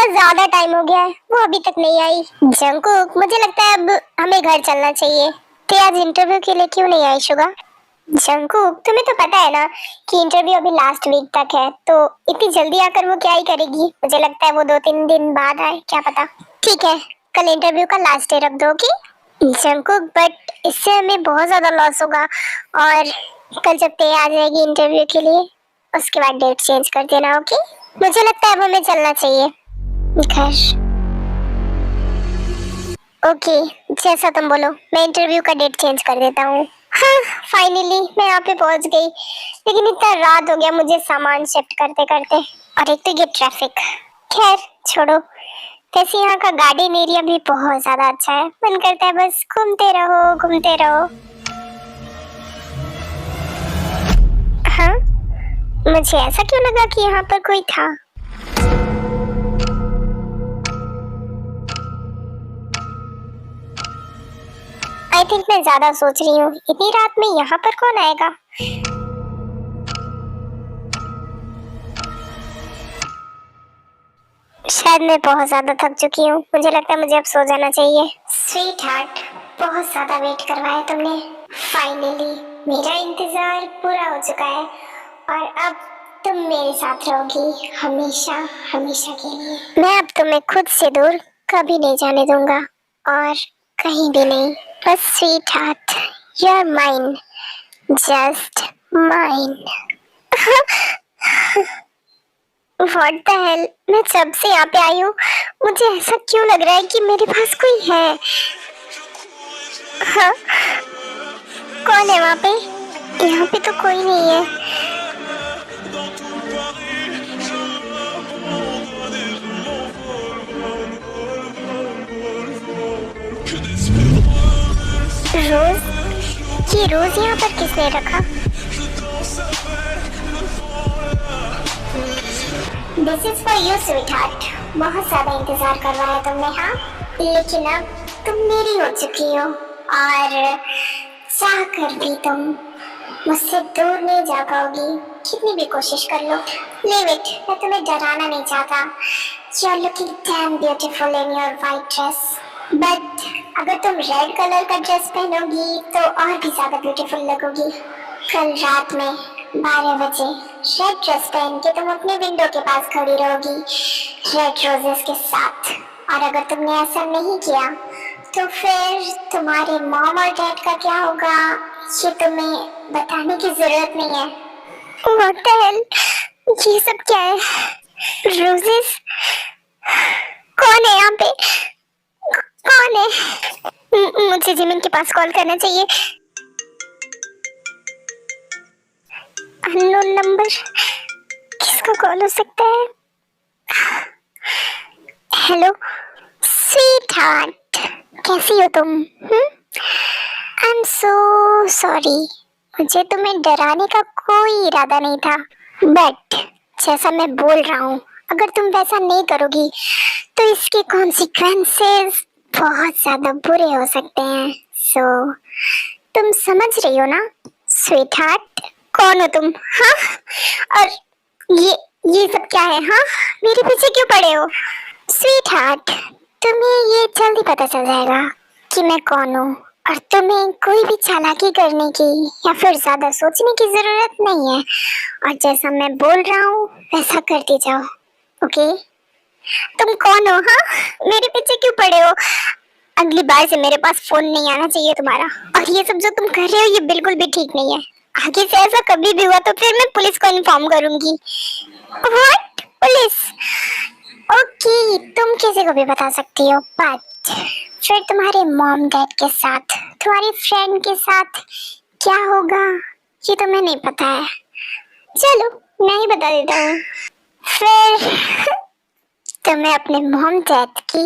बहुत ज्यादा टाइम हो गया है, वो अभी तक नहीं आई। जंगकुक, मुझे लगता है अब हमें घर चलना चाहिए। तो आज इंटरव्यू के लिए क्यों नहीं आई शुगा? जंगकुक, तुम्हें तो पता है ना कि इंटरव्यू अभी लास्ट वीक तक है, तो इतनी जल्दी आकर वो क्या ही करेगी। मुझे लगता है वो 2-3 दिन बाद आए, क्या पता। ठीक है, कल इंटरव्यू का लास्ट डे रख दो कि जंगकुक, बट इससे हमें बहुत ज्यादा लॉस होगा। और कल जब ते आ जाएगी इंटरव्यू के लिए, उसके बाद डेट चेंज कर देना, ओके? मुझे लगता है अब हमें चलना चाहिए घर। ओके, जैसा तुम बोलो, मैं इंटरव्यू का डेट चेंज कर देता हूँ। हाँ, फाइनली मैं यहाँ पे पहुँच गई, लेकिन इतना रात हो गया मुझे सामान शिफ्ट करते करते, और एक तो ये ट्रैफिक। खैर छोड़ो, वैसे यहाँ का गार्डन एरिया भी बहुत ज्यादा अच्छा है। मन करता है बस घूमते रहो घूमते रहो। हाँ, मुझे ऐसा क्यों लगा कि यहाँ पर कोई था। आई थिंक मैं ज्यादा सोच रही हूँ, इतनी रात में यहाँ पर कौन आएगा। शायद मैं बहुत ज्यादा थक चुकी हूँ, मुझे लगता है मुझे अब सो जाना चाहिए। स्वीट हार्ट, बहुत ज्यादा वेट करवाया तुमने। फाइनली मेरा इंतजार पूरा हो चुका है, और अब तुम मेरे साथ रहोगी हमेशा हमेशा के लिए। मैं अब तुम्हें खुद से दूर कभी नहीं जाने दूंगा, और कहीं भी नहीं। बस sweetheart, you are mine, just mine. What the hell? मैं जब से यहाँ पे आई हूँ मुझे ऐसा क्यों लग रहा है कि मेरे पास कोई है। हाँ? कौन है वहाँ पे? यहाँ पे तो कोई नहीं है। रोज? ये रोज यहाँ पर किसने रखा? This is for you sweet heart. बहुत ज्यादा इंतजार करवाया तुमने, हाँ? लेकिन अब तुम मेरी हो चुकी हो, और चाह कर भी तुम मुझसे दूर नहीं जा पाओगी, कितनी भी कोशिश कर लो। लीव इट, मैं तुम्हें डराना नहीं चाहता। You are looking damn beautiful in your white dress, but अगर तुम रेड कलर का ड्रेस पहनोगी तो और भी ज्यादा ब्यूटीफुल लगोगी। कल रात में 12 बजे रेड ड्रेस पहन के तुम अपने विंडो के पास खड़ी रहोगी रेड रोजेस के साथ। और अगर तुमने ऐसा नहीं किया तो फिर तुम्हारे मॉम और डैड का क्या होगा ये तुम्हें बताने की जरूरत नहीं है। What the hell? ये सब क्या है? रोजेस? कौन है यहाँ पे? कौन है? मुझे जिमिन के पास कॉल करना चाहिए। अननोन नंबर, किसका कॉल हो सकता है? हेलो स्वीट हार्ट, कैसी हो तुम? आई एम सो सॉरी, मुझे तुम्हें डराने का कोई इरादा नहीं था, बट जैसा मैं बोल रहा हूँ अगर तुम वैसा नहीं करोगी तो इसके कॉन्सिक्वेंसेस बहुत ज्यादा बुरे हो सकते हैं। सो तुम समझ रही हो ना स्वीट हार्ट? कौन हो तुम? हाँ? और ये सब क्या है? हाँ, मेरे पीछे क्यों पड़े हो? स्वीट हार्ट, तुम्हें ये जल्दी पता चल जाएगा कि मैं कौन हूँ, और तुम्हें कोई भी चालाकी करने की या फिर ज्यादा सोचने की जरूरत नहीं है। और जैसा मैं बोल रहा हूँ वैसा करते जाओ, ओके? तुम कौन हो? हाँ, मेरे पीछे क्यों पड़े हो? अगली बार से मेरे पास फोन नहीं आना चाहिए तुम्हारा। और ये सब जो तुम कर रहे हो ये बिल्कुल भी ठीक नहीं है। आगे से ऐसा कभी भी हुआ तो फिर मैं पुलिस को इन्फॉर्म करूंगी। व्हाट? पुलिस? ओके, तुम किसी को भी बता सकती हो, बट फिर तुम्हारे मॉम डैड के साथ, तुम्हारी फ्रेंड के साथ क्या होगा ये तुम्हें नहीं पता है। चलो मैं ही बता देता हूँ। फिर तुम्हें अपने मॉम डैड की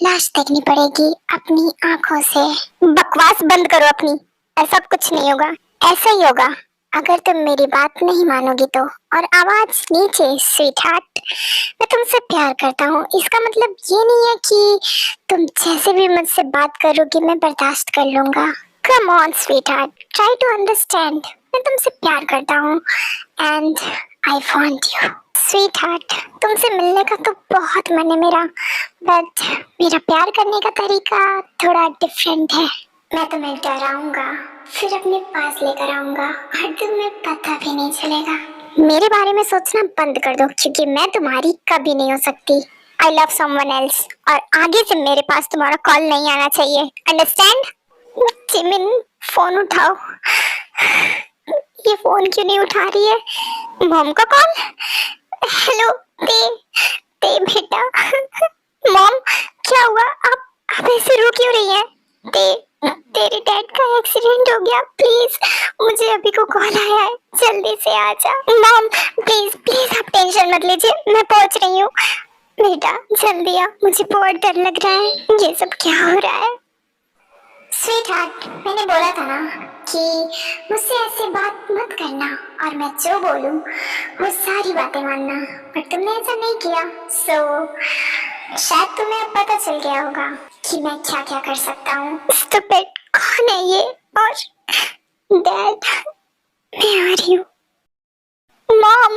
लाश देखनी पड़ेगी अपनी आंखों से। बकवास बंद करो अपनी, ऐसा कुछ नहीं होगा। ऐसा ही होगा अगर तुम मेरी बात नहीं मानोगी तो। और आवाज नीचे स्वीट हार्ट, मैं तुमसे प्यार करता हूँ, इसका मतलब ये नहीं है कि तुम जैसे भी मुझसे बात करोगी मैं बर्दाश्त कर लूंगा। Come on sweetheart, try to understand. मैं तुमसे प्यार करता हूँ and I want you. Sweetheart, तुमसे मिलने का तो बहुत मन है मेरा, बट मेरा प्यार करने का तरीका थोड़ा डिफरेंट है। मैं तुम्हें डराऊंगा, फिर अपने पास लेकर आऊंगा और तुम्हें पता भी नहीं चलेगा। मेरे बारे में सोचना बंद कर दो, क्योंकि मैं तुम्हारी कभी नहीं हो सकती। आई लव समवन एल्स, और आगे से मेरे पास तुम्हारा कॉल नहीं आना चाहिए, अंडरस्टैंड? जिमिन, फोन उठाओ। ये फोन क्यों नहीं उठा रही है? मॉम का कॉल। हेलो ते बेटा। मॉम, क्या हुआ? आप ऐसे रो क्यों रही हैं? तेरे डैड का एक्सीडेंट हो गया, प्लीज मुझे अभी को कॉल आया है, जल्दी से आ जा। मॉम प्लीज प्लीज आप टेंशन मत लीजिए, मैं पहुंच रही हूँ। बेटा जल्दी आ, मुझे बहुत डर लग रहा है, ये सब क्या हो रहा है? स्वीट हार्ट, मैंने बोला था ना कि मुझसे ऐसी बात मत करना, और मैं जो बोलूं वो सारी बातें मानना, पर तुमने ऐसा नहीं किया। शायद तुम्हें अब पता चल गया होगा कि मैं क्या क्या कर सकता हूँ। स्टूपिड, कौन है ये? और डैड, मैं आ रही हूँ। मॉम,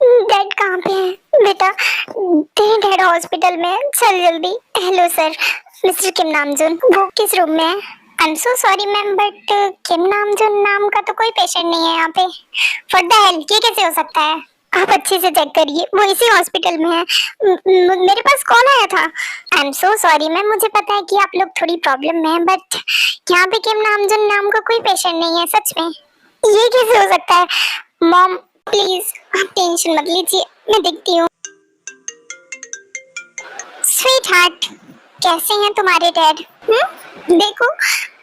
डैड कहाँ पे है? बेटा तेरे डैड हॉस्पिटल में है, चल जल्दी। Hello sir, mister Kim Namjoon, वो किस रूम में है? I am so sorry ma'am, but Kim Namjoon नाम का तो कोई पेशेंट नहीं है यहाँ पे। व्हाट द हेल, ये कैसे हो सकता है? आप अच्छे से चेक करिए, वो इसी हॉस्पिटल में है। मेरे पास कॉल आया था। आई एम सो सॉरी मैम, मुझे पता है कि आप लोग थोड़ी प्रॉब्लम में हैं, बट यहाँ पे किम नामजुन नाम का कोई पेशेंट नहीं है, सच में। ये कैसे हो सकता है? मॉम प्लीज आप टेंशन मत लीजिए, मैं देखती हूँ। स्वीट हार्ट, कैसे हैं तुम्हारे डैड? देखो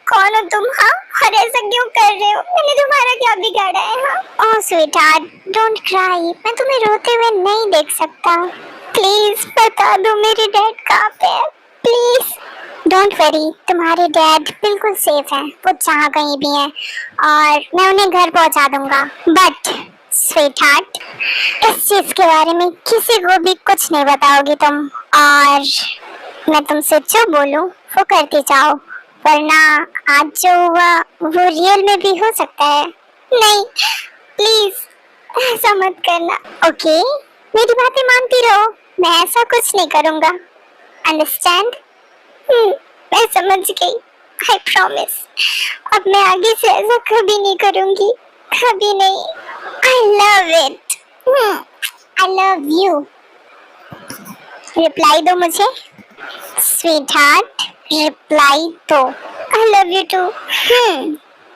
कौन हो तुम? हाँ, और ऐसा क्यों कर रहे हो? मैंने तुम्हारा क्या बिगाड़ा है? हाँ, oh sweet heart, don't cry, मैं तुम्हें रोते हुए नहीं देख सकता। प्लीज बता दो मेरे डैड कहाँ पे है, प्लीज। डोंट वरी, तुम्हारे डैड बिल्कुल सेफ हैं, वो जहाँ कहीं भी हैं, और मैं उन्हें घर पहुँचा दूंगा। बट स्वीट हार्ट, इस चीज के बारे में किसी को भी कुछ नहीं बताओगी तुम, और मैं तुमसे जो बोलूं वो करती जाओ, वरना आज जो हुआ वो रियल में भी हो सकता है। नहीं प्लीज ऐसा मत करना, ओके? मेरी बातें मानती रहो, मैं ऐसा कुछ नहीं करूंगा, अंडरस्टैंड? मैं समझ गई, आई प्रॉमिस। अब मैं आगे से ऐसा कभी नहीं करूंगी, कभी नहीं। I love it, I love you. Reply दो मुझे। स्वीट हार्ट, रिप्लाई दो। I love you too.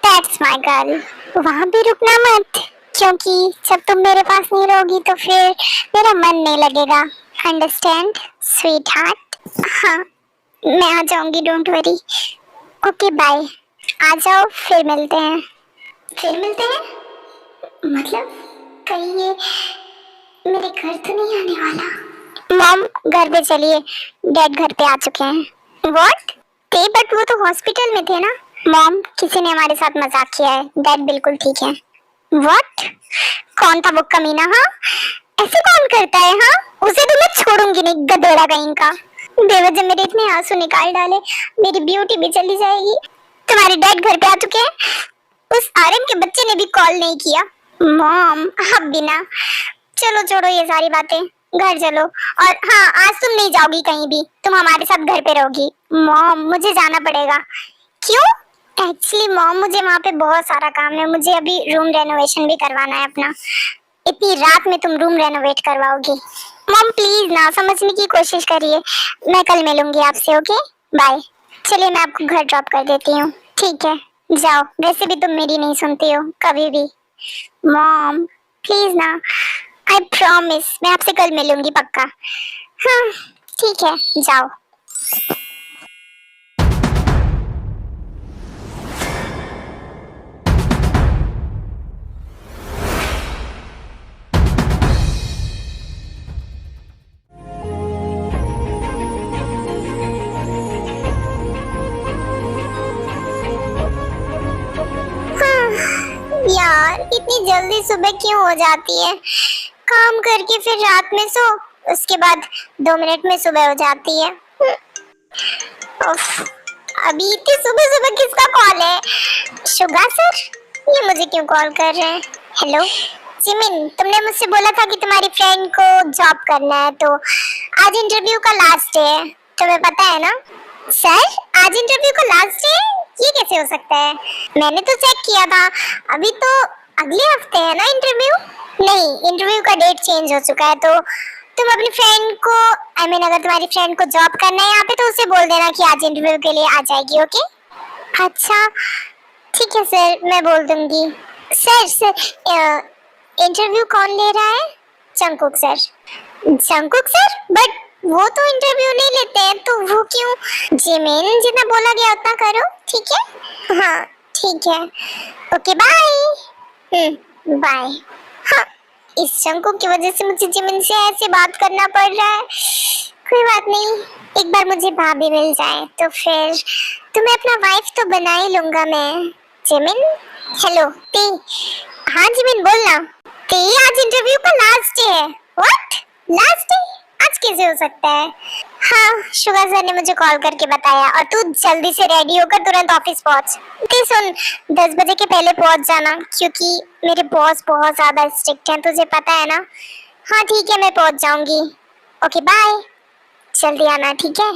That's my girl. वहाँ भी रुकना मत, क्योंकि जब तुम मेरे पास नहीं रहोगी तो फिर मेरा मन नहीं लगेगा, अंडरस्टैंड स्वीट हार्ट? हाँ, मैं आ जाऊंगी, डोंट वरी। ओके बाय, आ जाओ, फिर मिलते हैं। फिर मिलते हैं मतलब कहीं ये मेरे घर तो नहीं आने वाला? मॉम घर पे चलिए, डैड घर पे आ चुके हैं। व्हाट? थे बट वो तो हॉस्पिटल में थे ना। मॉम किसी ने हमारे साथ मजाक किया है, डैड बिल्कुल ठीक है। व्हाट? कौन था वो कमीना? हाँ, ऐसे कौन करता है? हाँ, उसे तो मैं छोड़ूंगी नहीं, गधेड़ा कहीं का। बेवजह मेरे इतने आंसू निकाल डाले, मेरी ब्यूटी भी चली जाएगी। तुम्हारे डैड घर पे आ चुके हैं, उस आर्यन के बच्चे ने भी कॉल नहीं किया। मॉम अब भी ना, चलो छोड़ो ये सारी बातें, घर चलो। और हाँ, आज तुम नहीं जाओगी कहीं भी, तुम हमारे साथ घर पे रहोगी। मॉम मुझे जाना पड़ेगा। क्यों? एक्चुअली मॉम मुझे वहाँ पे बहुत सारा काम है, मुझे अभी रूम रेनोवेशन भी करवाना है अपना। इतनी रात में तुम रूम रेनोवेट करवाओगी? मॉम प्लीज ना, समझने की कोशिश करिए, मैं कल मिलूंगी आपसे, ओके बाय। चलिए मैं आपको घर ड्रॉप कर देती हूँ। ठीक है जाओ, वैसे भी तुम मेरी नहीं सुनती हो कभी भी। मॉम प्लीज ना, आई प्रॉमिस मैं आपसे कल मिलूंगी पक्का। हाँ ठीक है, जाओ। यार इतनी जल्दी सुबह क्यों हो जाती है? काम करके फिर रात में सो, उसके बाद 2 मिनट में सुबह हो जाती है। उफ, अभी इतनी सुबह सुबह किसका कॉल है? Suga sir? ये मुझे क्यों कॉल कर रहे हैं? हेलो जिमिन, तुमने मुझसे बोला था कि तुम्हारी फ्रेंड को जॉब करना है, तो आज इंटरव्यू का लास्ट डे है, तुम्हें पता है ना? सर, आज इंटरव्यू का लास्ट डे है? ये कैसे हो सकता है? मैंने तो चेक किया था, अभी तो अगले हफ्ते है ना इंटरव्यू? नहीं, इंटरव्यू का डेट चेंज हो चुका है, तो तुम अपनी फ्रेंड को अगर तुम्हारी फ्रेंड को जॉब करना है यहाँ पे, तो उसे बोल देना कि आज इंटरव्यू के लिए आ जाएगी, ओके? अच्छा ठीक है सर, मैं बोल दूंगी। सर इंटरव्यू कौन ले रहा है? Jungkook sir. Jungkook sir? But वो तो इंटरव्यू नहीं लेते हैं, तो वो क्यों? जिमिन, जितना बोला गया उतना करो, ठीक है? हाँ ठीक है, ओके बाय। बाय। हाँ, इस जंगकुक की वजह से मुझे जिमिन से ऐसे बात करना पड़ रहा है। कोई बात नहीं, एक बार मुझे भाभी मिल जाए तो फिर तुम्हें अपना वाइफ तो बना ही लूंगा मैं। जिमिन, हेलो ती। हाँ जिमिन बोलना। ती, आज इंटरव्यू का लास्ट डे है। व्हाट? Last day? आज कैसे हो सकता है? हाँ, शुगा सर ने मुझे कॉल करके बताया, और तू जल्दी से रेडी होकर तुरंत ऑफिस पहुंच। ती सुन, 10 बजे के पहले पहुंच जाना, क्योंकि मेरे बॉस बहुत ज्यादा स्ट्रिक्ट हैं, तुझे पता है ना? हाँ ठीक है, मैं पहुंच जाऊंगी। ओके बाय, जल्दी आना, ठीक है?